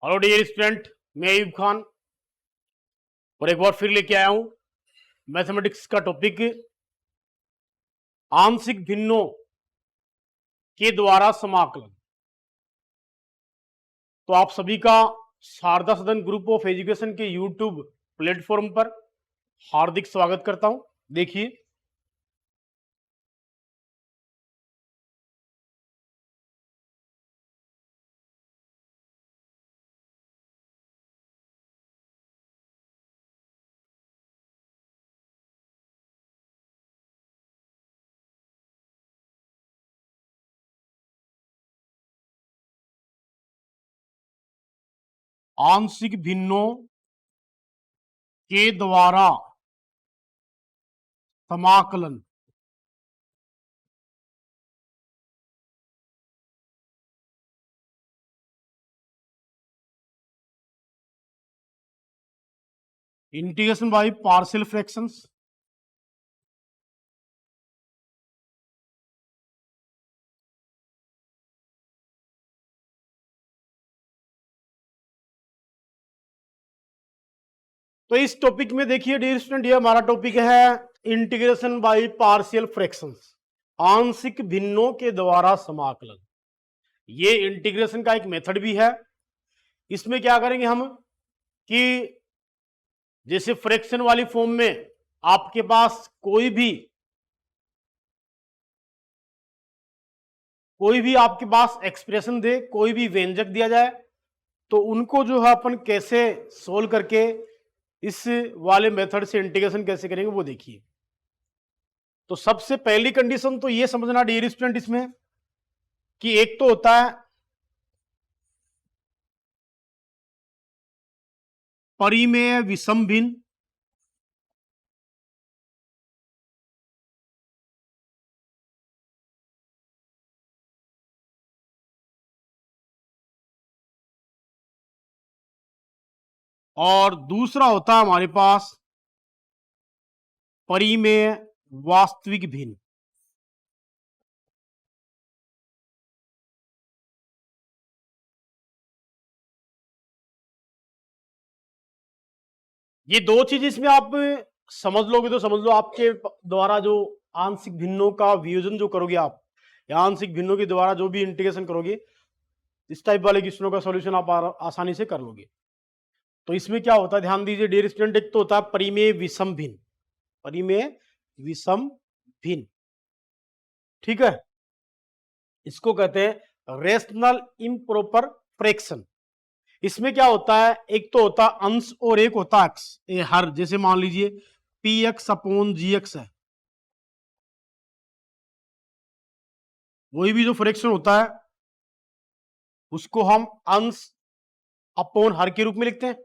Hello dear student, मैं अयूब खान और एक बार फिर लेके आया हूं मैथमेटिक्स का टॉपिक आंशिक भिन्नों के द्वारा समाकलन। तो आप सभी का शारदा सदन ग्रुप ऑफ एजुकेशन के यूट्यूब प्लेटफॉर्म पर हार्दिक स्वागत करता हूं। देखिए, आंशिक भिन्नों के द्वारा समाकलन। Integration by partial fractions. तो इस टॉपिक में देखिए डियर स्टूडेंट, ये हमारा टॉपिक है इंटीग्रेशन बाय पार्शियल फ्रैक्शंस, आंशिक भिन्नों के द्वारा समाकलन। ये इंटीग्रेशन का एक मेथड भी है। इसमें क्या करेंगे हम कि जैसे फ्रैक्शन वाली फॉर्म में आपके पास कोई भी आपके पास एक्सप्रेशन दे, कोई भी व्यंजक दिया जाए, तो उनको जो है अपन कैसे सोल्व करके इस वाले मेथड से इंटीग्रेशन कैसे करेंगे वो देखिए। तो सबसे पहली कंडीशन तो ये समझना डियर स्टूडेंट इसमें कि एक तो होता है परिमेय विषम भिन्न, और दूसरा होता है हमारे पास परिमेय वास्तविक भिन्न। ये दो चीज इसमें आप समझ लोगे तो समझ लो, आपके द्वारा जो आंशिक भिन्नों का वियोजन जो करोगे आप, या आंशिक भिन्नों के द्वारा जो भी इंटीग्रेशन करोगे, इस टाइप वाले क्वेश्चनों का सॉल्यूशन आप आसानी से कर लोगे। तो इसमें क्या होता है, ध्यान दीजिए डियर स्टूडेंट, एक तो होता है परिमेय विषम भिन्न, परिमेय विषम भिन्न, ठीक है। इसको कहते हैं रेशनल इम्प्रॉपर फ्रैक्शन। इसमें क्या होता है, एक तो होता है अंश और एक होता है एक्स। ये हर, जैसे मान लीजिए पी एक्स अपॉन जी एक्स है, वही भी जो फ्रैक्शन होता है उसको हम अंश अपॉन हर के रूप में लिखते हैं।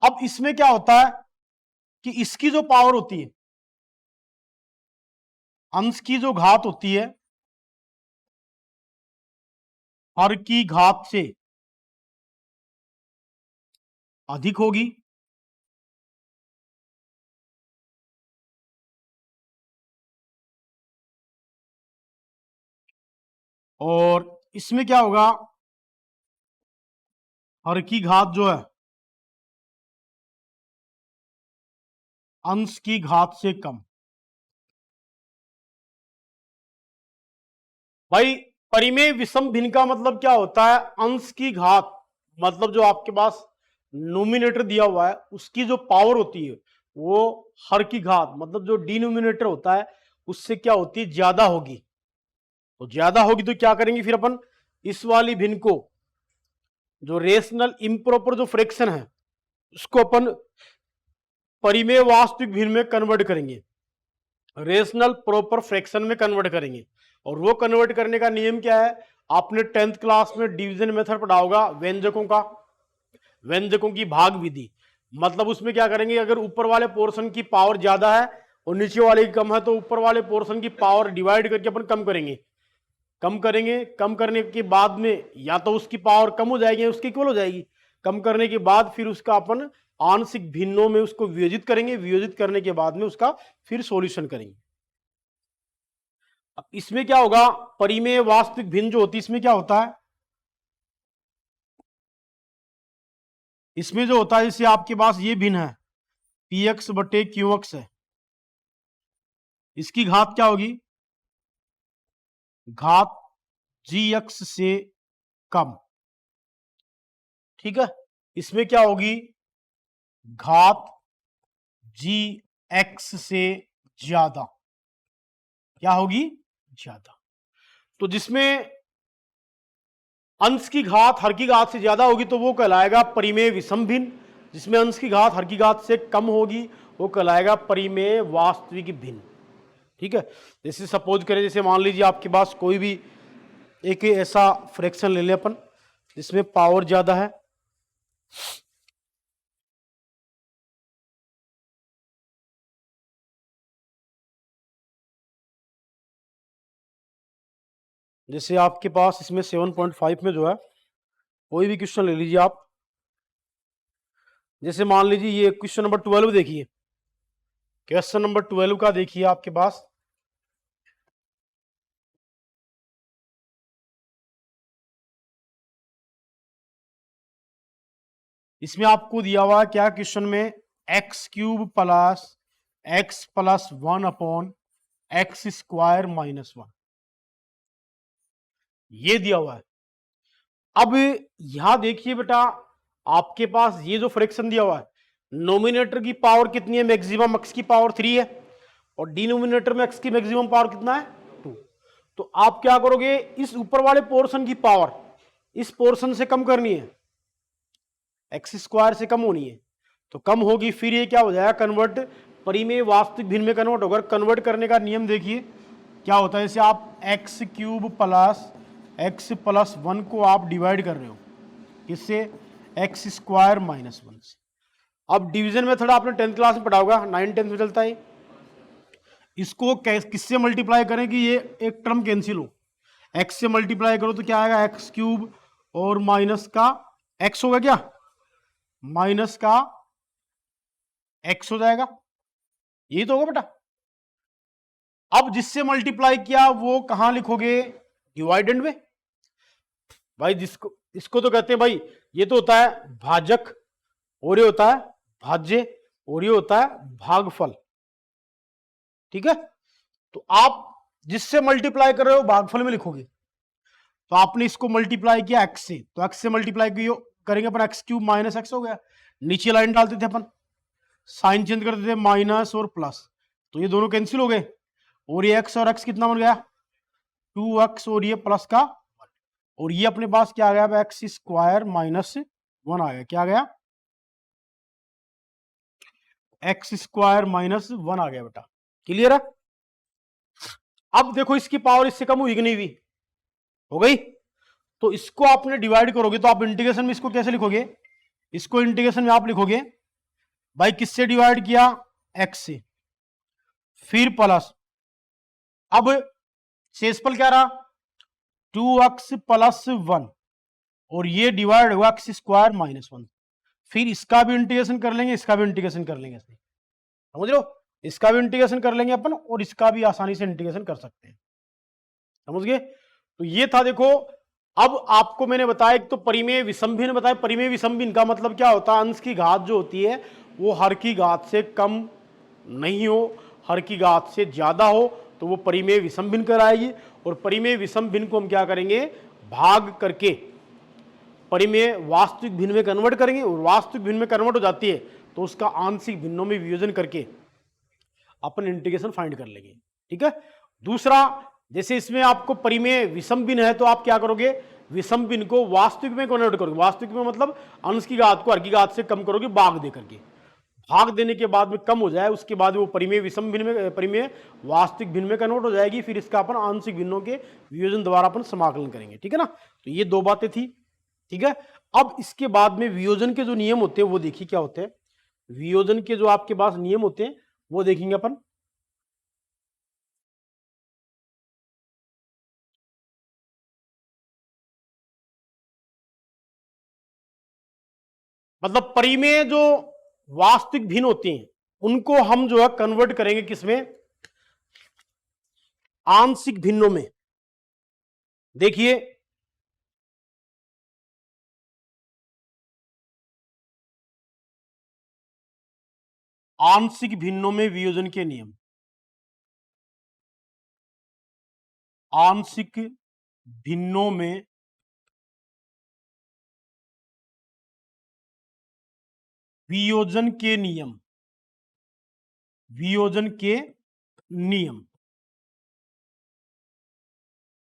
अब इसमें क्या होता है कि इसकी जो पावर होती है, अंश की जो घात होती है हर की घात से अधिक होगी, और इसमें क्या होगा, हर की घात जो है अंश की घात से कम। भाई, परिमेय विषम भिन्न का मतलब क्या होता है, अंश की घात मतलब जो आपके पास नोमिनेटर दिया हुआ है उसकी जो पावर होती है वो हर की घात मतलब जो डिनोमिनेटर होता है उससे क्या होती है, ज्यादा होगी। तो ज्यादा होगी तो क्या करेंगे फिर अपन, इस वाली भिन्न को, जो रेशनल इम्प्रॉपर जो फ्रैक्शन है उसको अपन परिमेय वास्तविक भिन्न में कन्वर्ट करेंगे, रेशनल प्रॉपर फ्रैक्शन में कन्वर्ट करेंगे। और वो कन्वर्ट करने का नियम क्या है, आपने 10th क्लास में डिवीजन मेथड पढ़ा होगा, व्यंजकों का, व्यंजकों की भाग विधि। मतलब उसमें क्या करेंगे, अगर ऊपर वाले पोर्शन की पावर ज्यादा है और नीचे वाले की कम है तो ऊपर वाले पोर्शन की पावर डिवाइड करके अपन कम करेंगे, कम करेंगे, कम करने के बाद में या तो उसकी पावर कम हो जाएगी, उसकी इक्वल हो जाएगी। कम करने के बाद फिर उसका अपन आंशिक भिन्नों में उसको वियोजित करेंगे, वियोजित करने के बाद में उसका फिर सॉल्यूशन करेंगे। अब इसमें क्या होगा, परिमेय वास्तविक भिन्न जो होती है इसमें क्या होता है, इसमें जो होता है जैसे आपके पास ये भिन्न है पी एक्स बटे क्यू एक्स है, इसकी घात क्या होगी, घात जी एक्स से कम। ठीक है, इसमें क्या होगी, घात जी एक्स से ज्यादा, क्या होगी, ज्यादा। तो जिसमें अंश की घात हर की घात से ज्यादा होगी तो वो कहलाएगा परिमेय विषम भिन्न, जिसमें अंश की घात हर की घात से कम होगी वो कहलाएगा परिमेय वास्तविक भिन्न। ठीक है, जैसे सपोज करें, जैसे मान लीजिए आपके पास कोई भी एक ऐसा फ्रैक्शन ले लें अपन जिसमें पावर ज्यादा है, जैसे आपके पास इसमें 7.5 में जो है कोई भी क्वेश्चन ले लीजिए आप, जैसे मान लीजिए ये क्वेश्चन नंबर 12 देखिए, क्वेश्चन नंबर 12 का देखिए आपके पास, इसमें आपको दिया हुआ है क्या क्वेश्चन में, x cube plus x plus 1 upon x square minus 1, ये दिया हुआ है। अब यहां देखिए बेटा, आपके पास ये जो फ्रैक्शन दिया हुआ है, नोमिनेटर की पावर कितनी है, मैक्सिमम एक्स की पावर 3 है, और डिनोमिनेटर में एक्स की मैक्सिमम पावर कितना है, 2। तो आप क्या करोगे, इस ऊपर वाले पोर्शन की पावर इस पोर्शन से कम करनी है, एक्स स्क्वायर से कम होनी है, तो कम होगी, फिर ये क्या हो जाएगा, कन्वर्ट परिमेय वास्तविक भिन्न में कन्वर्ट होगा। कन्वर्ट करने का नियम देखिए क्या होता है, जैसे आप x cube plus x plus 1 को आप डिवाइड कर रहे हो किससे, एक्स स्क्वायर माइनस 1 से। अब डिवीजन मेथड आपने 10th क्लास में पढ़ा होगा, 9 10 में चलता है। इसको किससे मल्टीप्लाई करें कि ये एक टर्म कैंसिल हो, एक्स से मल्टीप्लाई करो तो क्या आएगा, एक्स क्यूब और माइनस का एक्स होगा, क्या माइनस का एक्स हो जाएगा, यही तो होगा बेटा। अब जिससे मल्टीप्लाई किया वो कहां लिखोगे, डिवाइडेंड में। भाई जिसको इसको तो कहते हैं भाई, ये तो होता है भाजक और ये होता है भाज्य और ये होता है भागफल। ठीक है, तो आप जिससे मल्टीप्लाई कर रहे हो भागफल में लिखोगे, तो आपने इसको मल्टीप्लाई किया एक्स से, तो एक्स से मल्टीप्लाई करेंगे अपन, एक्स क्यूब माइनस एक्स हो गया, नीचे लाइन डालते थे अपन, साइन चेंज करते थे माइनस और प्लस, तो ये दोनों कैंसिल हो गए, और ये एक्स और एक्स कितना बन गया, 2x, और ये प्लस का, और ये अपने पास क्या आ गया, एक्स स्क्वायर माइनस 1 आ गया, क्या आ गया, एक्स स्क्वायर माइनस 1 आ गया बेटा। क्लियर है। अब देखो इसकी पावर इससे कम हुई कि नहीं हुई, हो गई, तो इसको आपने डिवाइड करोगे तो आप इंटीग्रेशन में इसको कैसे लिखोगे, इसको इंटीग्रेशन में आप लिखोगे भाई किससे डिवाइड किया, एक्स से, फिर प्लस, अब शेषफल क्या रहा, 2x प्लस 1, और ये डिवाइड हुआ एक्स स्क्वायर माइनस 1, फिर इसका भी इंटीग्रेशन कर लेंगे, इसका भी इंटीग्रेशन कर लेंगे, समझ लो, इसका भी इंटीग्रेशन कर लेंगे अपन और इसका भी आसानी से इंटीग्रेशन कर सकते हैं, समझ गए। तो ये था, देखो अब आपको मैंने बताया, एक तो परिमेय विषम भिन्न बताया, परिमेय विषम भिन्न का मतलब क्या होता है, अंश की घात जो होती है वो हर की घात से कम नहीं हो, हर की घात से ज्यादा हो, तो वो परिमेय विषम भिन्न कराएगी, और परिमेय विषम भिन्न को हम क्या करेंगे, भाग करके परिमेय वास्तविक भिन्न में कन्वर्ट करेंगे, और वास्तविक भिन्न में कन्वर्ट हो जाती है तो उसका आंशिक भिन्नों में वियोजन करके अपन इंटीग्रेशन फाइंड कर लेंगे। ठीक है, दूसरा, जैसे इसमें आपको परिमेय विषम भिन्न है तो आप क्या करोगे, विषम भिन्न को वास्तविक में कन्वर्ट करोगे, वास्तविक में मतलब अंश की घात को हर की घात से कम करोगे भाग दे करके, भाग देने के बाद में कम हो जाए उसके बाद वो परिमेय विषम भिन्न में, परिमेय वास्तविक भिन्न में कन्वर्ट हो जाएगी, फिर इसका अपन आंशिक भिन्नों के वियोजन द्वारा अपन समाकलन करेंगे। ठीक है ना, तो ये दो बातें थी। ठीक है, अब इसके बाद में वियोजन के जो नियम होते हैं वो देखिए क्या होते हैं, वियोजन के जो आपके पास नियम होते हैं वो देखेंगे अपन। मतलब परिमेय जो वास्तविक भिन्न होते हैं उनको हम जो है कन्वर्ट करेंगे किसमें, आंशिक भिन्नों में। देखिए आंशिक भिन्नों में वियोजन के नियम। आंशिक भिन्नों में वियोजन के नियम। वियोजन के नियम।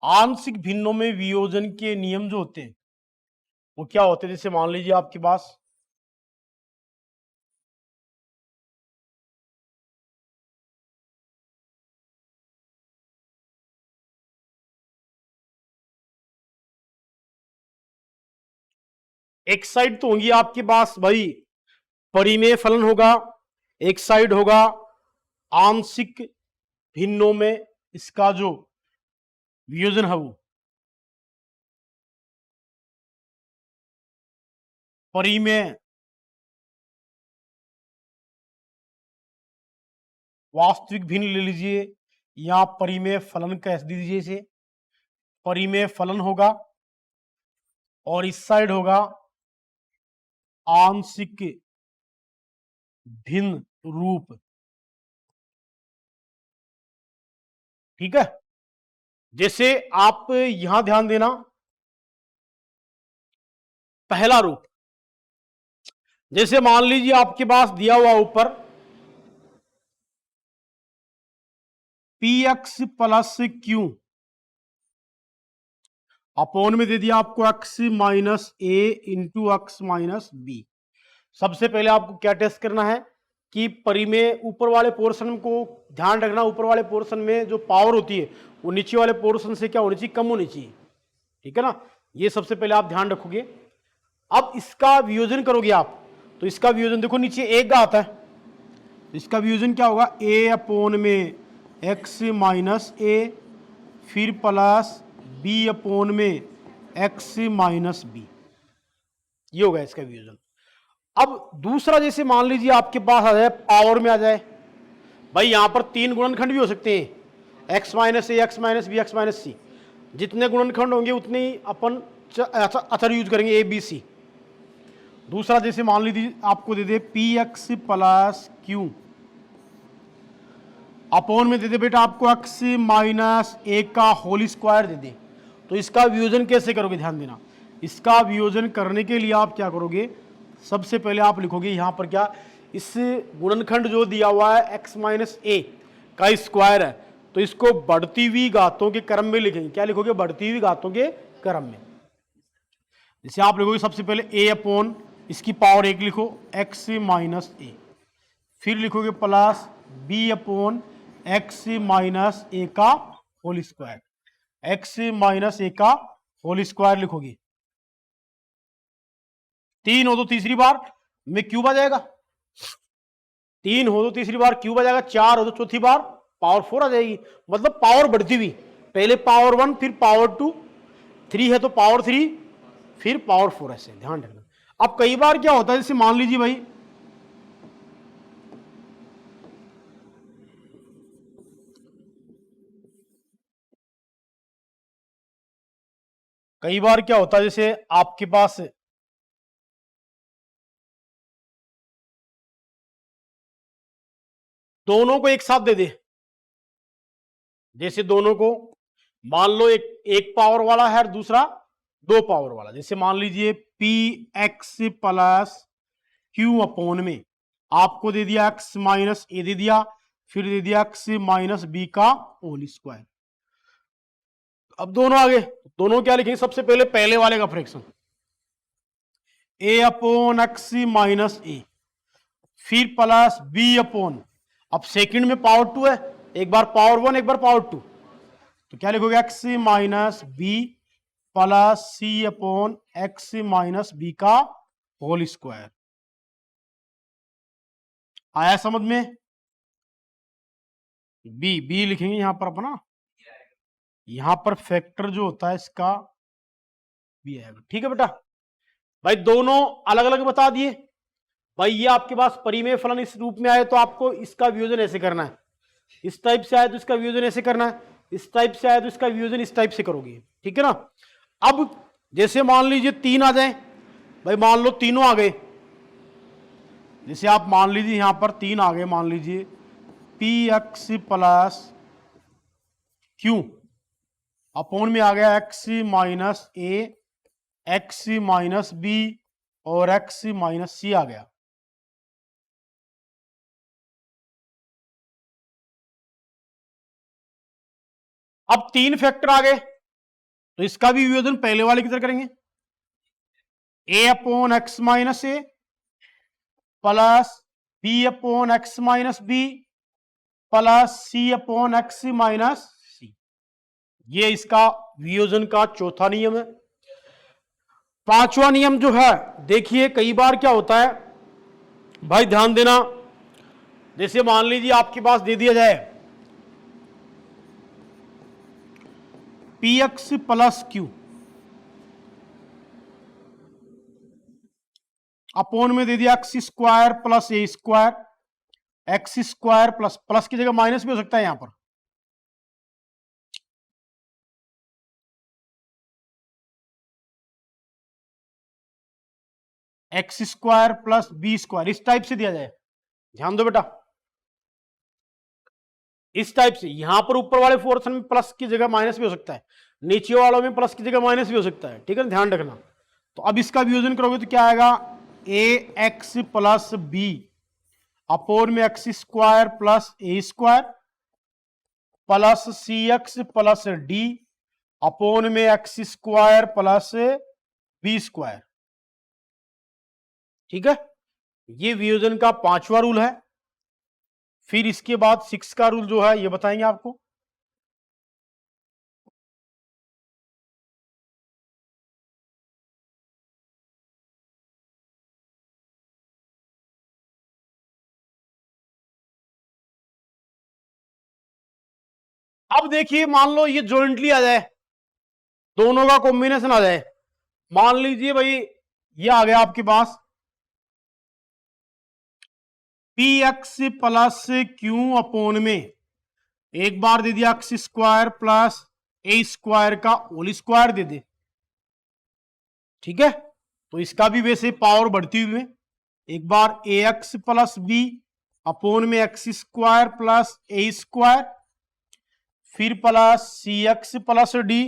आंशिक भिन्नों में वियोजन के नियम जो होते हैं वो क्या होते हैं? जैसे मान लीजिए आपके पास एक साइड तो होंगी आपके पास भाई परिमेय फलन होगा, एक साइड होगा आंशिक भिन्नों में इसका जो वियोजन है वो परिमेय वास्तविक भिन्न ले लीजिए या परिमेय फलन कह दीजिए इसे। परिमेय फलन होगा और इस साइड होगा आंशिक भिन्न रूप। ठीक है, जैसे आप यहां ध्यान देना, पहला रूप जैसे मान लीजिए आपके पास दिया हुआ ऊपर px प्लस क्यू अपोन में दे दिया आपको x minus A into x minus B. सबसे पहले आपको क्या टेस्ट करना है कि परिमेय ऊपर वाले पोर्शन को ध्यान रखना, ऊपर वाले पोर्शन में जो पावर होती है वो नीचे वाले पोर्शन से क्या होनी चाहिए? कम होनी चाहिए। ठीक है ना, ये सबसे पहले आप ध्यान रखोगे। अब इसका वियोजन करोगे आप तो इसका वियोजन देखो नीचे एक का आता है, इसका वियोजन क्या होगा? a अपोन में x माइनस ए फिर प्लस b अपोन में x माइनस बी, ये होगा इसका वियोजन। अब दूसरा जैसे मान लीजिए आपके पास आ जाए पावर में आ जाए, भाई यहां पर तीन गुणनखंड भी हो सकते हैं, x minus A x minus B x minus C. जितने गुणनखंड होंगे उतने ही अपन अचर यूज करेंगे, ए बी सी। दूसरा जैसे मान लीजिए आपको दे दे P x plus Q upon में दे दे बेटा आपको एक्स माइनस ए का होल स्क्वायर दे दे, तो इसका वियोजन कैसे करोगे? ध्यान देना, इसका वियोजन करने के लिए आप क्या करोगे? सबसे पहले आप लिखोगे यहां पर क्या, इस गुणनखंड जो दिया हुआ है एक्स माइनस ए का स्क्वायर है, तो इसको बढ़ती हुई घातों के क्रम में लिखेंगे। क्या लिखोगे? बढ़ती हुई घातों के क्रम में। जैसे आप लिखोगे सबसे पहले ए अपोन इसकी पावर एक लिखो एक्स माइनस ए, फिर लिखोगे plus B upon x minus A का whole square, x minus A का होल स्क्वायर लिखोगे। तीन हो तो तीसरी बार में क्यूब आ जाएगा, तीन हो तो तीसरी बार क्यूब आ जाएगा, चार हो तो चौथी बार पावर 4 आ जाएगी। मतलब पावर बढ़ती हुई, पहले पावर 1 फिर पावर 2, 3 है तो पावर 3 फिर पावर 4, ऐसे ध्यान रखना। अब कई बार क्या होता है, जैसे मान लीजिए भाई कई बार क्या होता है, जैसे आपके पास दोनों को एक साथ दे दे, जैसे दोनों को मान लो एक पावर वाला है और दूसरा 2 पावर वाला। जैसे मान लीजिए P x plus Q upon में आपको दे दिया एक्स माइनस ए दे दिया, फिर दे दिया एक्स माइनस बी का होल स्क्वायर। अब दोनों आगे, दोनों क्या लिखेंगे? सबसे पहले पहले वाले का fraction A upon x minus A फिर प्लस बी अपोन, अब सेकंड में पावर 2 है, एक बार पावर 1 एक बार पावर 2, तो क्या लिखोगे? X minus B plus c upon x minus b का होल स्क्वायर। आया समझ में? बी बी लिखेंगे यहां पर अपना, यहां पर फैक्टर जो होता है इसका बी आएगा। ठीक है बेटा, भाई दोनों अलग अलग बता दिए। भाई ये आपके पास परिमेय फलन इस रूप में आए तो आपको इसका वियोजन ऐसे करना है, इस टाइप से आए तो इसका वियोजन ऐसे करना है, इस टाइप से आए तो इसका वियोजन इस टाइप से करोगे। ठीक है ना। अब जैसे मान लीजिए 3 आ जाए, भाई मान लो तीनों आ गए, जैसे आप मान लीजिए यहां पर 3 आ गए, मान लीजिए P x plus Q upon में आ गया x minus A, x minus B और एक्स माइनस सी आ गया। अब 3 फैक्टर आ गए, तो इसका भी वियोजन पहले वाले की तरह करेंगे, A upon x minus A plus B upon x minus B plus C upon x minus C. ये इसका वियोजन का चौथा नियम है। पांचवा नियम जो है, देखिए कई बार क्या होता है भाई, ध्यान देना, जैसे मान लीजिए आपके पास दे दिया जाए P x plus Q upon में दे दिया एक्स स्क्वायर प्लस ए square, x square plus, plus की जगह माइनस भी हो सकता है यहां पर, x square plus B square, इस टाइप से दिया जाए। ध्यान दो बेटा, इस टाइप से यहां पर ऊपर वाले पोर्शन में प्लस की जगह माइनस भी हो सकता है, नीचे वालों में प्लस की जगह माइनस भी हो सकता है, ठीक है, ध्यान रखना। तो अब इसका वियोजन करोगे तो क्या आएगा, a x plus B upon में एक्स स्क्वायर प्लस ए square plus c x plus d upon में x square plus B square. ठीक है, ये वियोजन का पांचवा रूल है। फिर इसके बाद 6 का रूल जो है ये बताएंगे आपको। अब देखिए, मान लो ये जॉइंटली आ जाए, दोनों का कॉम्बिनेशन आ जाए। मान लीजिए भाई ये आ गया आपके पास P x plus Q upon में, एक बार दे दिया एक्स स्क्वायर प्लस ए स्क्वायर का होल स्क्वायर दे दे। ठीक है, तो इसका भी वैसे पावर बढ़ती हुई में, एक बार ए एक्स प्लस बी अपोन में एक्स स्क्वायर प्लस ए स्क्वायर, फिर plus c x plus D,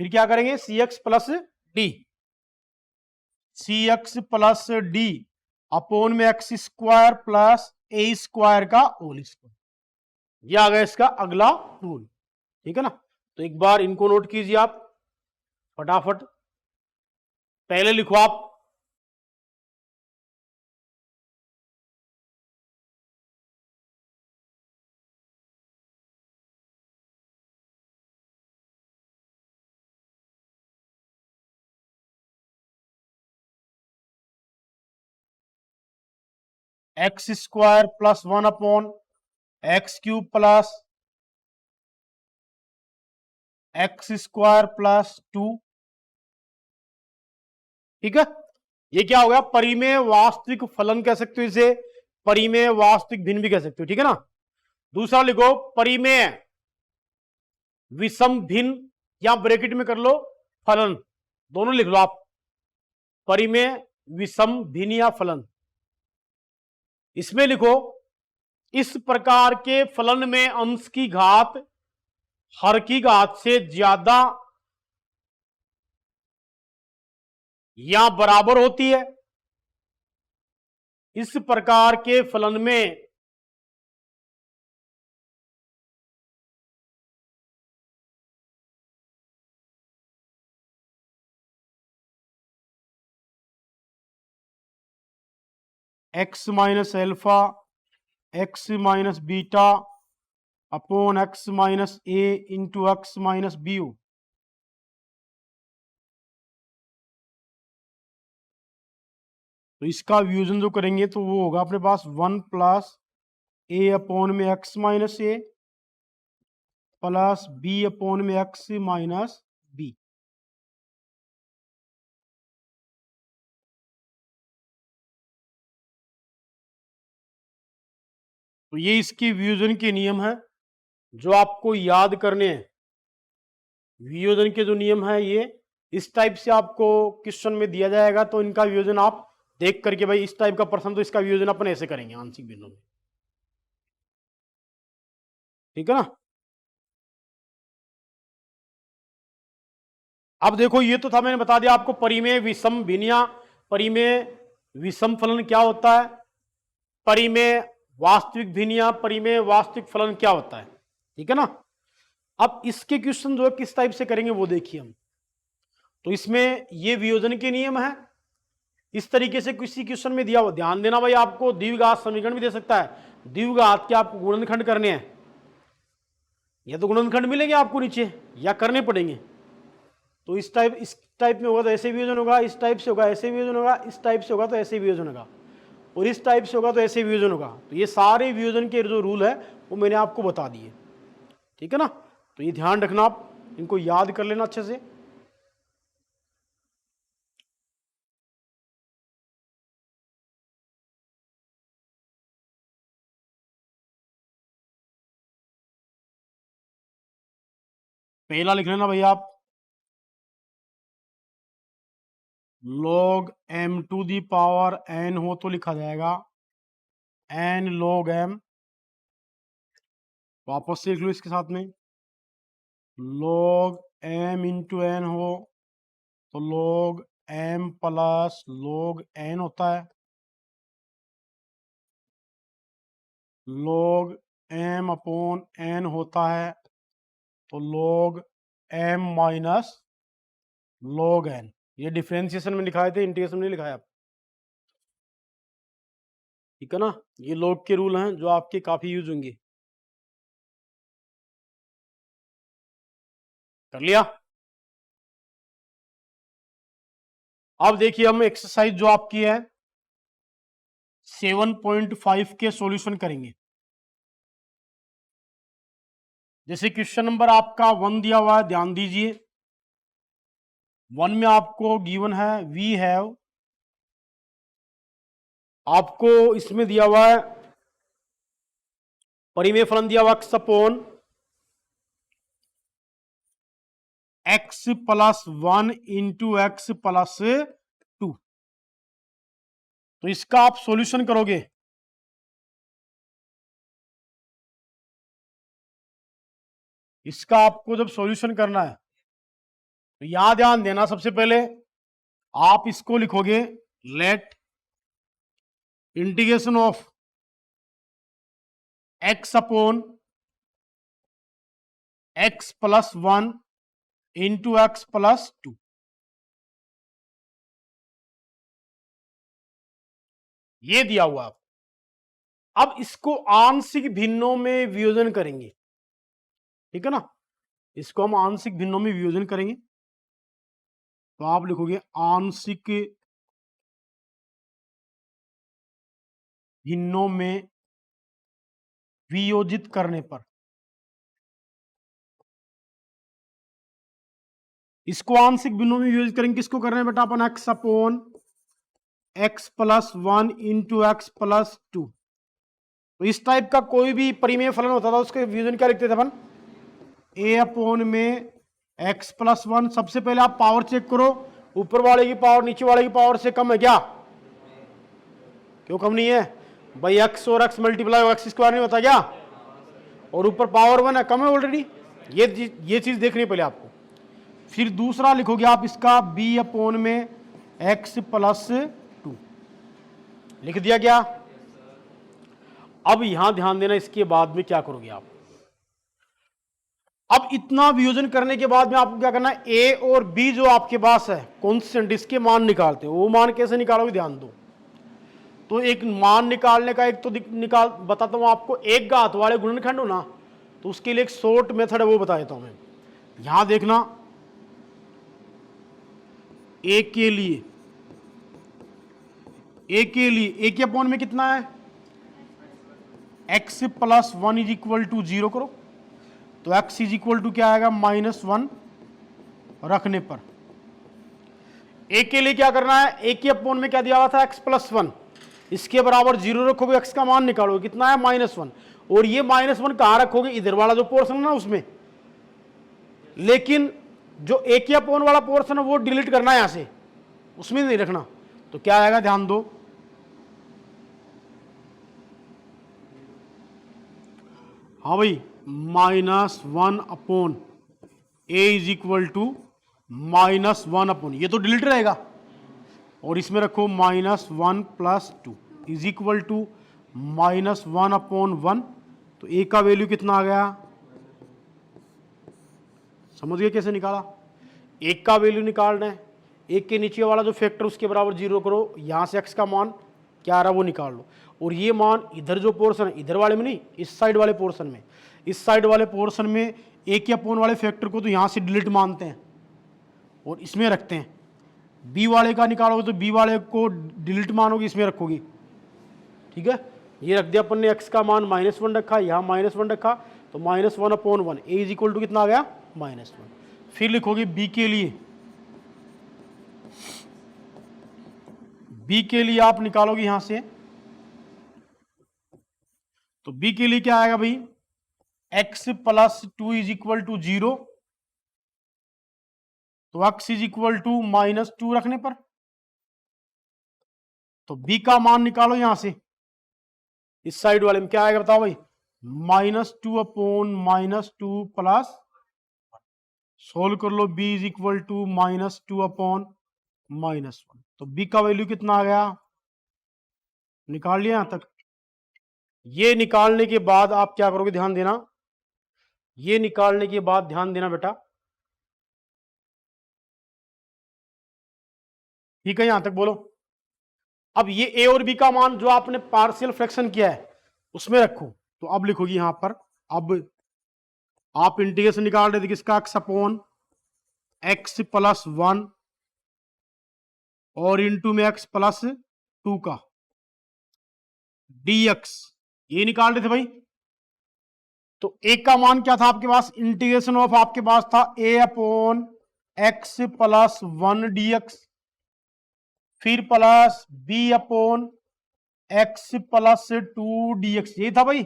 फिर क्या करेंगे सी एक्स प्लस डी, सी एक्स प्लस डी अपोन में एक्स स्क्वायर प्लस ए स्क्वायर का होल स्क्वायर। यह आ गया इसका अगला रूल। ठीक है ना, तो एक बार इनको नोट कीजिए आप फटाफट, पहले लिखो आप x square plus 1 upon x cube plus x square plus 2। ठीक है, ये क्या हो गया, परिमेय वास्तविक फलन कह सकते हो इसे, परिमेय वास्तविक भिन्न भी कह सकते हो। ठीक है ना, दूसरा लिखो परिमेय विषम भिन्न, या ब्रैकेट में कर लो फलन, दोनों लिख लो आप, परिमेय विषम भिन्न या फलन। इसमें लिखो इस प्रकार के फलन में अंश की घात हर की घात से ज्यादा या बराबर होती है। इस प्रकार के फलन में x minus alpha x minus beta upon x minus A into x minus B हो। तो इसका वियोजन जो करेंगे तो वो होगा अपने पास 1 प्लस ए अपॉन में x minus A plus B upon में एक्स माइनस बी। तो ये इसके वियोजन के नियम है जो आपको याद करने हैं। वियोजन के जो नियम है ये इस टाइप से आपको क्वेश्चन में दिया जाएगा, तो इनका वियोजन आप देख करके भाई इस टाइप का प्रश्न तो इसका वियोजन अपन ऐसे करेंगे आंशिक भिन्नों में, ठीक है ना। अब देखो ये तो था, मैंने बता दिया आपको परिमेय विषम भिन्नियां, परिमेय विषम फलन क्या होता है, परिमेय वास्तविक भिन्नियां, परिमेय वास्तविक फलन क्या होता है, ठीक है ना। अब इसके क्वेश्चन जो है किस टाइप से करेंगे वो देखिए हम। तो इसमें ये वियोजन के नियम है, इस तरीके से किसी क्वेश्चन में दिया हुआ, ध्यान देना भाई, आपको द्विघात समीकरण भी दे सकता है, द्विघात के आपको गुणनखंड करने हैं, या तो गुणनखंड मिलेंगे आपको नीचे या करने पड़ेंगे। तो इस टाइप में होगा तो ऐसे वियोजन होगा, इस टाइप से होगा ऐसे वियोजन होगा, इस टाइप से होगा तो ऐसे वियोजन होगा, और इस टाइप से होगा तो ऐसे वियोजन होगा। तो ये सारे वियोजन के जो रूल है वो मैंने आपको बता दिए, ठीक है ना। तो ये ध्यान रखना, आप इनको याद कर लेना अच्छे से। पहला लिख लेना भैया आप, log m to the power n हो तो लिखा जाएगा n log m, वापस से लिख लो इसके साथ में, log m इंटू n हो तो log m plus log n होता है, log m अपॉन n होता है तो log m minus log n। ये डिफरेंशिएशन में लिखाए थे, इंटीग्रेशन में नहीं लिखाया आप, ठीक है ना। ये log के रूल हैं जो आपके काफी यूज होंगे। कर लिया। अब देखिए हम एक्सरसाइज जो आपकी है 7.5 के सॉल्यूशन करेंगे। जैसे क्वेश्चन नंबर आपका 1 दिया हुआ है, ध्यान दीजिए। 1 में आपको गिवन है वी हैव, आपको इसमें दिया हुआ है परिमेय फलन दिया हुआ x upon x plus 1 into x plus 2। तो इसका आप सॉल्यूशन करोगे, इसका आपको जब सॉल्यूशन करना है तो यहां ध्यान देना, सबसे पहले आप इसको लिखोगे let integration of x upon x plus 1 into x plus 2। ये दिया हुआ आप, अब इसको आंशिक भिन्नों में वियोजन करेंगे, ठीक है ना। इसको हम आंशिक भिन्नों में वियोजन करेंगे, तो आप लिखोगे आंशिक भिन्नों में वियोजित करने पर, इसको आंशिक भिन्नों में वियोजित करेंगे, किसको कर रहे हैं बेटा अपन, x upon x plus 1 into x plus 2। तो इस टाइप का कोई भी परिमेय फलन होता था उसके वियोजन क्या लिखते थे अपन, a अपॉन में x प्लस 1। सबसे पहले आप पावर चेक करो, ऊपर वाले की पावर नीचे वाले की पावर से कम है क्या, क्यों कम नहीं है भाई, x और x मल्टीप्लाई x स्क्वायर नहीं होता क्या, और ऊपर पावर 1 है, कम है ऑलरेडी। ये चीज देखनी पहले आपको। फिर दूसरा लिखोगे आप इसका b अपॉन में x प्लस 2, लिख दिया क्या। अब यहां ध्यान देना, इसके बाद में क्या करोगे आप, अब इतना वियोजन करने के बाद में आपको क्या करना है, a और b जो आपके पास है कॉन्स्टेंट, इसके मान निकालते हैं। वो मान कैसे निकालोगे ध्यान दो। तो एक मान निकालने का एक तो निकाल बताता हूं आपको, एक घात वाले गुणनखंड हो ना, तो उसके लिए एक शॉर्ट मेथड है वो बता देता हूं मैं। यहां देखना, a के लिए a के अपॉन में कितना है, x plus 1 is equal to 0 करो, तो x इज इक्वल टू क्या आएगा, -1 रखने पर। a के लिए क्या करना है, a के अपॉन में क्या दिया हुआ था, x प्लस 1, इसके बराबर 0 रखोगे, x का मान निकालोगे, कितना है -1, और ये -1 कहां रखोगे, इधर वाला जो पोर्शन है ना उसमें। लेकिन जो a के अपॉन वाला पोर्शन है वो डिलीट करना है यहां से, उसमें नहीं रखना। तो क्या आएगा ध्यान दो, हाँ भाई, -1 upon a is equal to -1 upon, ये तो डिलीट रहेगा, और इसमें रखो -1 + 2 इज इक्वल टू -1 अपॉन 1। तो ए का वैल्यू कितना आ गया, समझ गए कैसे निकाला? एक का वैल्यू निकालना है, एक के नीचे वाला जो फैक्टर उसके बराबर 0 करो, यहां से x का मान क्या आ रहा है वो निकाल लो, और ये मान इधर जो पोर्शन है, इधर वाले में नहीं, इस साइड वाले पोर्शन में, इस साइड वाले पोर्शन में ए के अपॉन वाले फैक्टर को तो यहां से डिलीट मानते हैं और इसमें रखते हैं। बी वाले का निकालोगे तो बी वाले को डिलीट मानोगे, इसमें रखोगे, ठीक है। ये रख दिया अपन ने, x का मान -1 रखा, यहाँ -1 रखा, तो -1 upon 1, a is equal to कितना आ गया, -1। फिर लिखोगे बी के लिए, बी के लिए आप निकालोगे यहां से, तो बी के लिए क्या आएगा भाई, x + 2 इज इक्वल टू 0, तो x इज इक्वल टू -2 रखने पर, तो b का मान निकालो यहां से, इस साइड वाले में क्या आएगा बताओ भाई, -2 अपॉन -2 प्लस, सोल्व कर लो, b is equal to -2 upon -1, तो b का वैल्यू कितना आ गया, निकाल लिया यहां तक। ये निकालने के बाद आप क्या करोगे, ध्यान देना, ये निकालने के बाद ध्यान देना बेटा, ठीक है, यहां तक बोलो। अब ये ए और बी का मान जो आपने पार्शियल फ्रैक्शन किया है उसमें रखो, तो अब लिखोगी यहां पर, अब आप इंटीग्रेशन निकाल रहे थे किसका, x अपॉन x + 1 और इंटू में x + 2 का dx, ये निकाल रहे थे भाई। तो a का मान क्या था आपके पास, इंटीग्रेशन ऑफ आपके पास था a अपॉन x + 1 dx, फिर plus b upon x + 2 dx, ये था भाई।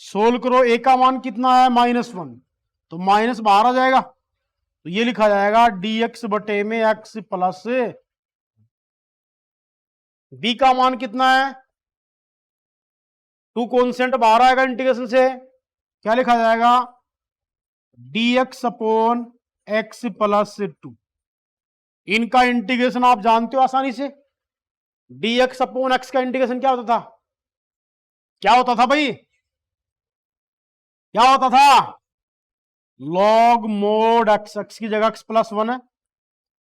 सोल्व करो, a का मान कितना है, -1, तो माइनस बाहर आ जाएगा, तो ये लिखा जाएगा dx बटे में x प्लस, b का मान कितना है, 2 कॉन्स्टेंट बाहर आएगा इंटीग्रेशन से, क्या लिखा जाएगा, dx अपॉन x + 2। इनका इंटीग्रेशन आप जानते हो आसानी से, dx अपॉन x का इंटीग्रेशन क्या होता था, क्या होता था भाई, क्या होता था, log mod x, x की जगह x + 1 है,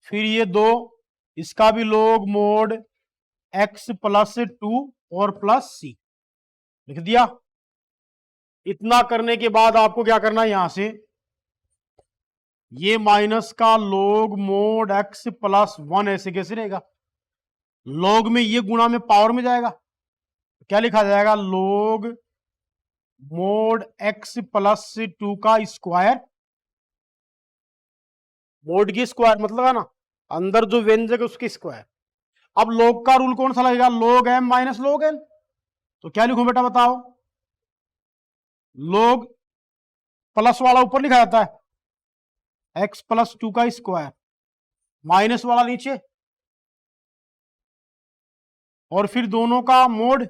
फिर ये 2, इसका भी log mod x + 2 और प्लस c, लिख दिया। इतना करने के बाद आपको क्या करना है, यहां से ये माइनस का log mod x + 1 ऐसे कैसे रहेगा, log में ये गुणा में पावर में जाएगा, क्या लिखा जाएगा, log mod x + 2 का स्क्वायर, मोड की स्क्वायर मतलब है ना, अंदर जो व्यंजक है उसकी स्क्वायर। अब log का रूल कौन सा लगेगा, log m - log n, तो क्या लिखूं बेटा बताओ, log प्लस वाला ऊपर लिखा जाता है, x + 2 का स्क्वायर, माइनस वाला नीचे, और फिर दोनों का मोड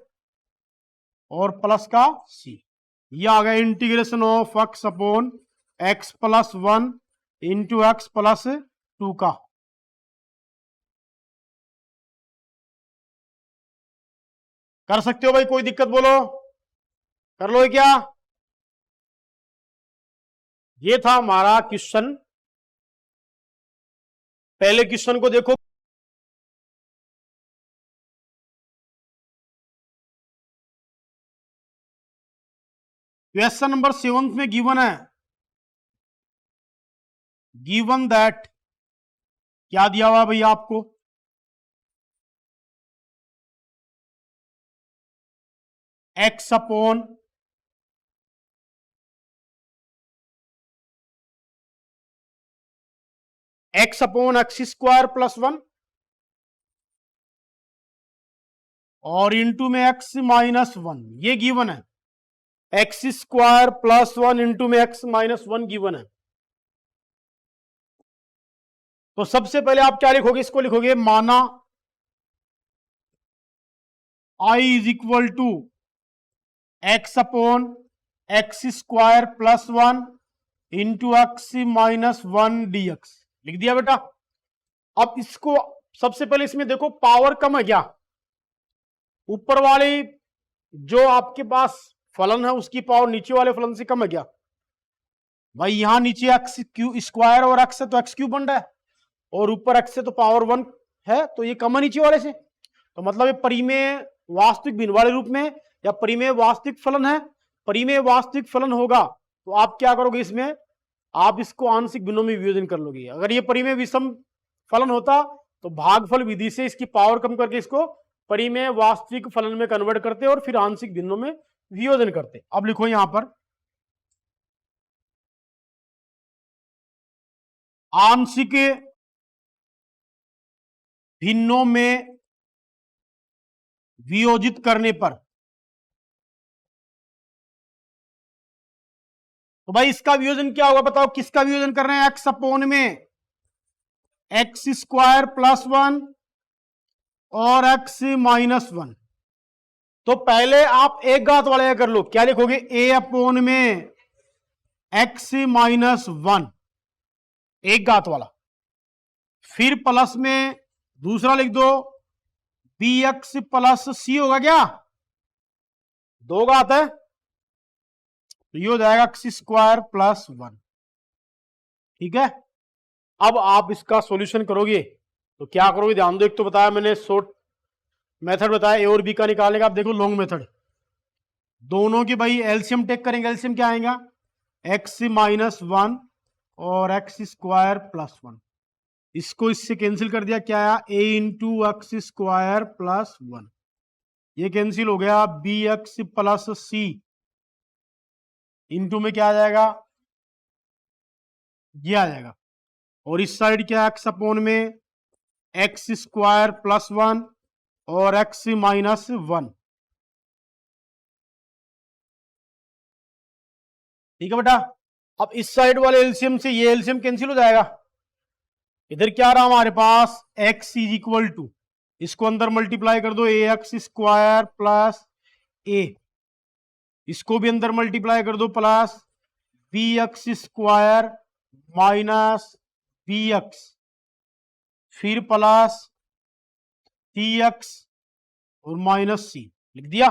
और प्लस का c, ये आ गया integration of x upon x + 1 into x + 2 का। कर सकते हो भाई, कोई दिक्कत बोलो, कर लो क्या, ये था हमारा क्वेश्चन। पहले क्वेश्चन को देखो, क्वेश्चन नंबर 7 में गिवन है, गिवन दैट, क्या दिया हुआ भैया आपको, x अपॉन x² + 1 और इंटू में x - 1, ये गिवन है, x² + 1 इंटू में x - 1 गिवन है। तो सबसे पहले आप क्या लिखोगे, इसको लिखोगे माना I is equal to x upon x square plus 1 into x minus 1 d x. लिख दिया बेटा। अब इसको सबसे पहले इसमें देखो पावर कम है क्या, ऊपर वाली जो आपके पास फलन है उसकी पावर नीचे वाले फलन से कम है क्या? भाई यहां नीचे एक्स क्यू स्क्वायर और एक्स है तो एक्स क्यू बन रहा है, और ऊपर एक्स से तो पावर 1 है, तो ये कम है नीचे वाले से। तो मतलब ये परिमेय वास्तविक भिन्न वाले रूप में या परिमेय वास्तविक फलन है। परिमेय वास्तविक फलन होगा तो आप क्या करोगे, इसमें आप इसको आंशिक भिन्नों में विभाजन कर लोगे। अगर ये परिमेय विषम फलन होता तो भागफल विधि से इसकी पावर कम करके इसको परिमेय वास्तविक फलन में कन्वर्ट करते और फिर आंशिक भिन्नों में वियोजन करते। अब लिखो यहां पर आंशिक भिन्नों में वियोजित करने पर, तो भाई इसका वियोजन क्या होगा बताओ, किसका वियोजन कर रहे हैं? एक्स अपोन में एक्स स्क्वायर प्लस 1 और एक्स माइनस 1। तो पहले आप एक घात वाले कर लो, क्या लिखोगे? ए अपोन में एक्स माइनस 1 एक घात वाला, फिर प्लस में दूसरा लिख दो बी एक्स प्लस सी। होगा क्या? दो घात है तो ये हो जाएगा एक्स स्क्वायर प्लस 1। ठीक है। अब आप इसका सॉल्यूशन करोगे तो क्या करोगे, ध्यान दो। एक तो बताया मैंने शॉर्ट मेथड बताया ए और बी का निकालने का। आप देखो लॉन्ग मेथड, दोनों की भाई एलसीएम टेक करेंगे। एलसीएम क्या आएगा? एक्स माइनस 1 और एक्स स्क्वायर प्लस 1। इसको इससे कैंसिल कर दिया, क्या आया? ए इंटू एक्स स्क्वायर प्लस 1, ये कैंसिल हो गया। बी एक्स प्लस सी इंटू में क्या आ जाएगा? ये आ जाएगा। और इस साइड क्या? एक्स अपोन में एक्स स्क्वायर प्लस 1 और एक्स माइनस 1। ठीक है बेटा। अब इस साइड वाले एलसीएम से ये एलसीएम कैंसिल हो जाएगा। इधर क्या रहा हमारे पास? x इज इक्वल टू, इसको अंदर मल्टीप्लाई कर दो, a x square plus a, इसको भी अंदर मल्टीप्लाई कर दो, plus b x square minus B x, फिर प्लस सी एक्स और माइनस सी। लिख दिया।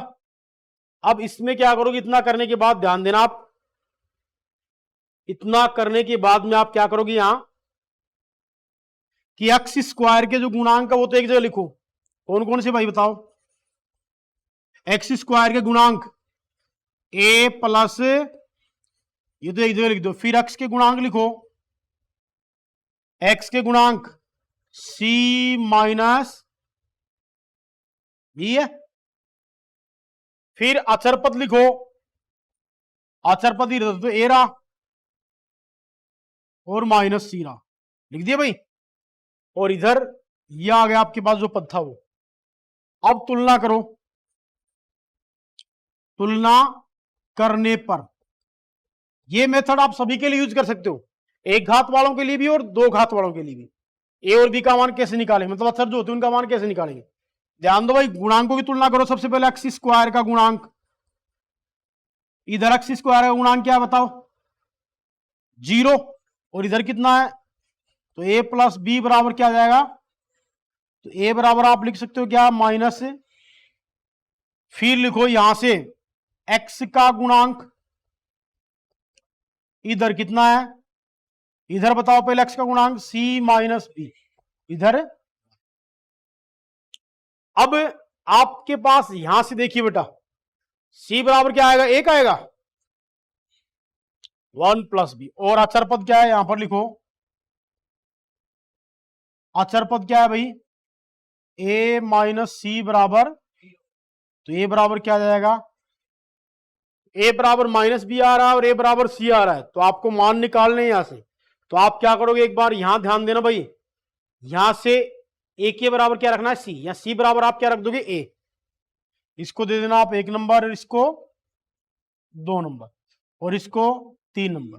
अब इसमें क्या करोगे? इतना करने के बाद ध्यान देना आप, इतना करने के बाद में आप क्या करोगे यहां कि एक्स स्क्वायर के जो गुणांक है वो तो एक जगह लिखो। कौन कौन से भाई बताओ? एक्स स्क्वायर के गुणांक ए प्लस, ये तो एक जगह लिख दो। फिर एक्स के गुणांक लिखो, एक्स के गुणांक सी माइनस बी है। फिर अचर पद लिखो, अचर पद इधर तो ए रहा और माइनस सी रहा। लिख दिया भाई। और इधर ये आ गया आपके पास जो पद था वो। अब तुलना करो, तुलना करने पर ये मेथड आप सभी के लिए यूज कर सकते हो, एक घात वालों के लिए भी और दो घात वालों के लिए भी। ए और बी का मान कैसे निकालेंगे, मतलब अक्षर जो होते हैं उनका मान कैसे निकालेंगे? ध्यान दो भाई, गुणांकों की तुलना करो। सबसे पहले एक्स स्क्वायर का गुणांक, इधर एक्स स्क्वायर का गुणांक क्या है बताओ? 0, और इधर कितना है? तो ए प्लस बी बराबर क्या आ जाएगा? तो ए बराबर आप लिख सकते हो क्या? माइनस, फिर लिखो यहां से एक्स का गुणांक, इधर कितना है? इधर बताओ पहले एक्स का गुणांक सी माइनस बी, इधर। अब आपके पास यहां से देखिए बेटा, सी बराबर क्या आएगा? एक आएगा 1 प्लस बी। और अचर पद क्या है? यहां पर लिखो, अचर पद क्या है भाई? ए माइनस सी बराबर, तो ए बराबर क्या आ जाएगा? ए बराबर माइनस बी आ रहा है और ए बराबर सी आ रहा है, तो आपको मान निकालने यहां से। तो आप क्या करोगे, एक बार यहां ध्यान देना भाई, यहां से ए के बराबर क्या रखना है? सी, या सी बराबर आप क्या रख दोगे? ए। इसको दे देना आप 1 नंबर, इसको 2 नंबर और इसको 3 नंबर।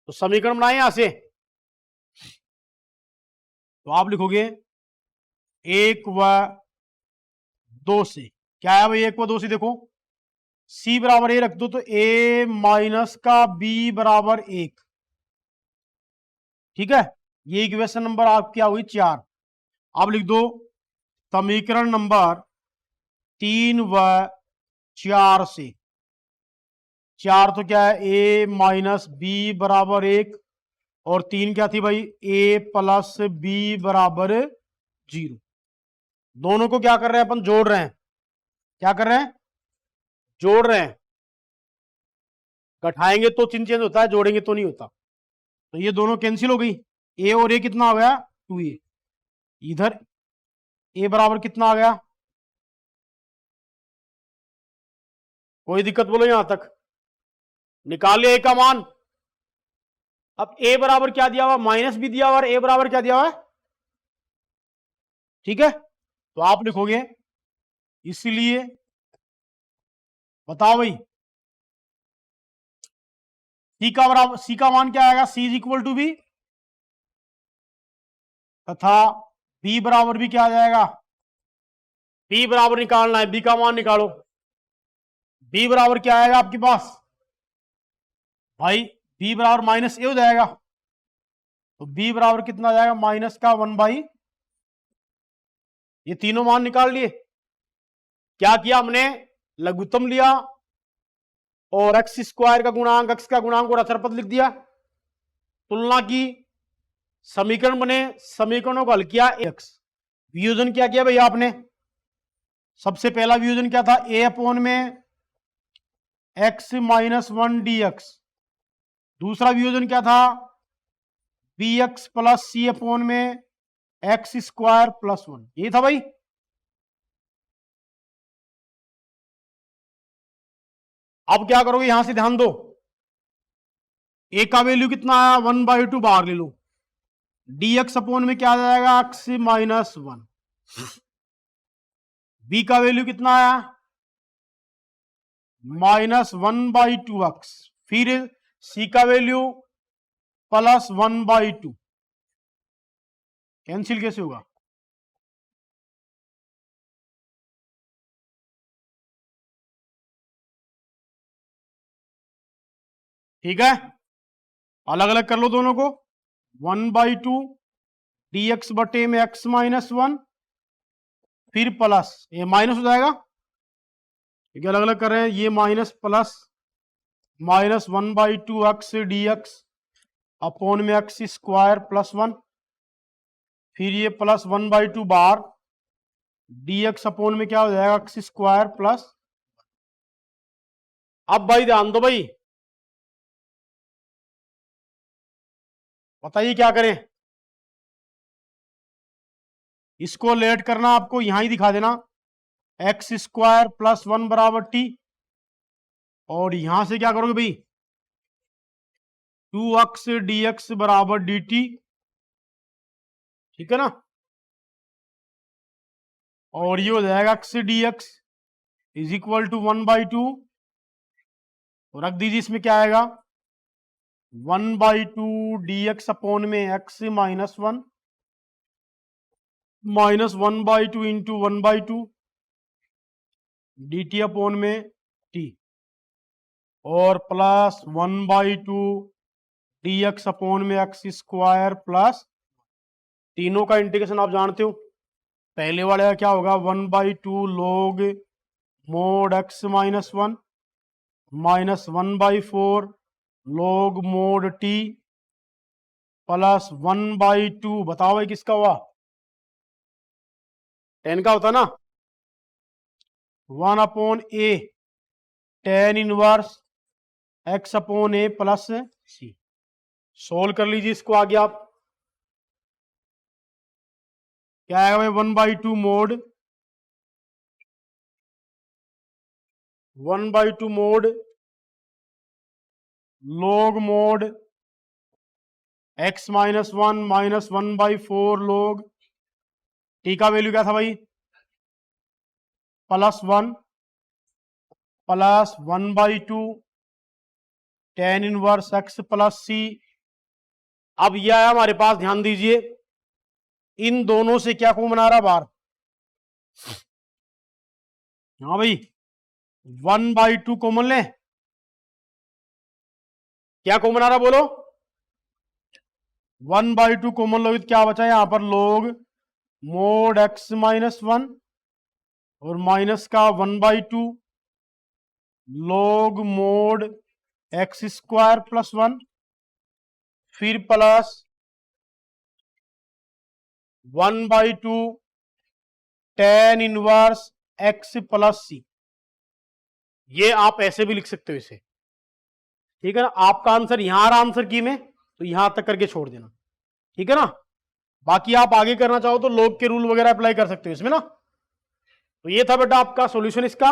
तो समीकरण बनाए यहां से, तो आप लिखोगे 1 व 2 से। क्या है भाई 1 व 2 से? देखो c बराबर a रख दो तो a माइनस का b बराबर 1। ठीक है, ये इक्वेशन नंबर आपकी आ हुई 4। अब लिख दो समीकरण नंबर 3 व 4 से। 4 तो क्या है a माइनस b बराबर 1, और 3 क्या थी भाई a प्लस b बराबर 0। दोनों को क्या कर रहे हैं अपन? जोड़ रहे हैं। क्या कर रहे हैं? जोड़ रहे हैं। घटाएंगे तो चिन्ह चेंज होता है, जोड़ेंगे तो नहीं होता। तो ये दोनों कैंसिल हो गई। a और a कितना हो गया? 2a। इधर a बराबर कितना आ गया? कोई दिक्कत बोलो यहां तक? निकाल लिया a का मान। अब a बराबर क्या दिया हुआ? माइनस भी दिया हुआ, और a बराबर क्या दिया हुआ है? ठीक है, तो आप लिखोगे इसलिए, बताओ भाई c का मान क्या आएगा? c is equal to b, तथा b बराबर भी क्या आ जाएगा? b बराबर निकालना है, b का मान निकालो। b बराबर क्या आएगा आपके पास भाई? b बराबर माइनस ए हो जाएगा। तो b बराबर कितना आ जाएगा? माइनस का 1/। ये तीनों मान निकाल लिए। क्या किया हमने? लघुत्तम लिया और एक्स स्क्वायर का गुणांक, एक्स का गुणांक और अचर पद लिख दिया। तुलना की, समीकरण बने, समीकरणों को हल किया। एक्स वियोजन क्या किया भैया आपने? सबसे पहला वियोजन क्या था? a अपॉन में x माइनस 1 dx। दूसरा वियोजन क्या था? bx प्लस सी अपॉन में एक्स स्क्वायर प्लस 1। ये था भाई। अब क्या करोगे? यहां से ध्यान दो, a का वैल्यू कितना आया? 1/2 बाहर ले लो। dx अपॉन में क्या आ जाएगा? x minus 1। b का वैल्यू कितना आया? -1/2x। फिर c का वैल्यू +1/2। कैंसिल कैसे होगा? ठीक है, अलग अलग कर लो दोनों को। 1/2 dx बटे में x माइनस 1, फिर प्लस, ये माइनस हो जाएगा क्योंकि अलग अलग कर रहे हैं। ये minus plus, -1/2x dx upon में x स्क्वायर प्लस 1, फिर ये +1/2 बार dx अपॉन में क्या हो जाएगा? x square plus. अब भाई ध्यान दो भाई, बताइए क्या करें? इसको लेट करना, आपको यहां ही दिखा देना। एक्स स्क्वायर प्लस 1 बराबर t, और यहां से क्या करोगे भाई? 2x dx बराबर dt। ठीक है ना? और ये हो जाएगा x dx is equal to 1/2, और रख दीजिए इसमें क्या आएगा? 1/2 dx अपॉन में x minus 1 minus 1/2 into 1/2 dt upon में t, और प्लस 1/2 dx अपॉन में x स्क्वायर प्लस, तीनों का इंटीग्रेशन आप जानते हो। पहले वाले का क्या होगा? 1/2 log mode x minus 1 minus 1/4 log mode t plus 1/2। बताओ भाई किसका हुआ? 10 का होता ना। 1 upon a tan inverse x upon a plus c। Solve कर लीजिए इसको आगे आप। क्या आएगा भाई? 1/2 mode 1/2 mode log mode x minus 1 minus 1/4 log t का वैल्यू क्या था भाई? +1 plus 1/2 tan inverse x plus c। अब यह है हमारे पास, ध्यान दीजिए, इन दोनों से क्या कॉमन आ रहा बाहर? हाँ भाई, 1/2 कॉमन ले, क्या कॉमन आ रहा बोलो? 1/2 कॉमन लो, क्या बचा यहां पर? log mod x माइनस 1 और माइनस का 1/2 log mod x square plus 1, फिर plus 1/2 tan inverse x plus c. ये आप ऐसे भी लिख सकते हो इसे, ठीक है ना? आपका आंसर यहां आ रहा आंसर की में, तो यहां तक करके छोड़ देना, ठीक है ना? बाकी आप आगे करना चाहो तो log के रूल वगैरह अप्लाई कर सकते हो इसमें ना। तो ये था बेटा आपका सॉल्यूशन इसका।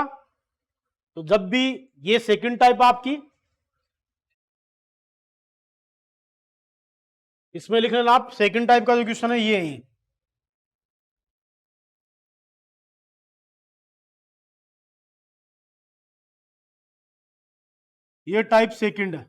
तो जब भी ये सेकंड टाइप आपकी, इसमें लिख लेना आप, सेकंड टाइप का जो क्वेश्चन है ये है, ये टाइप सेकंड है।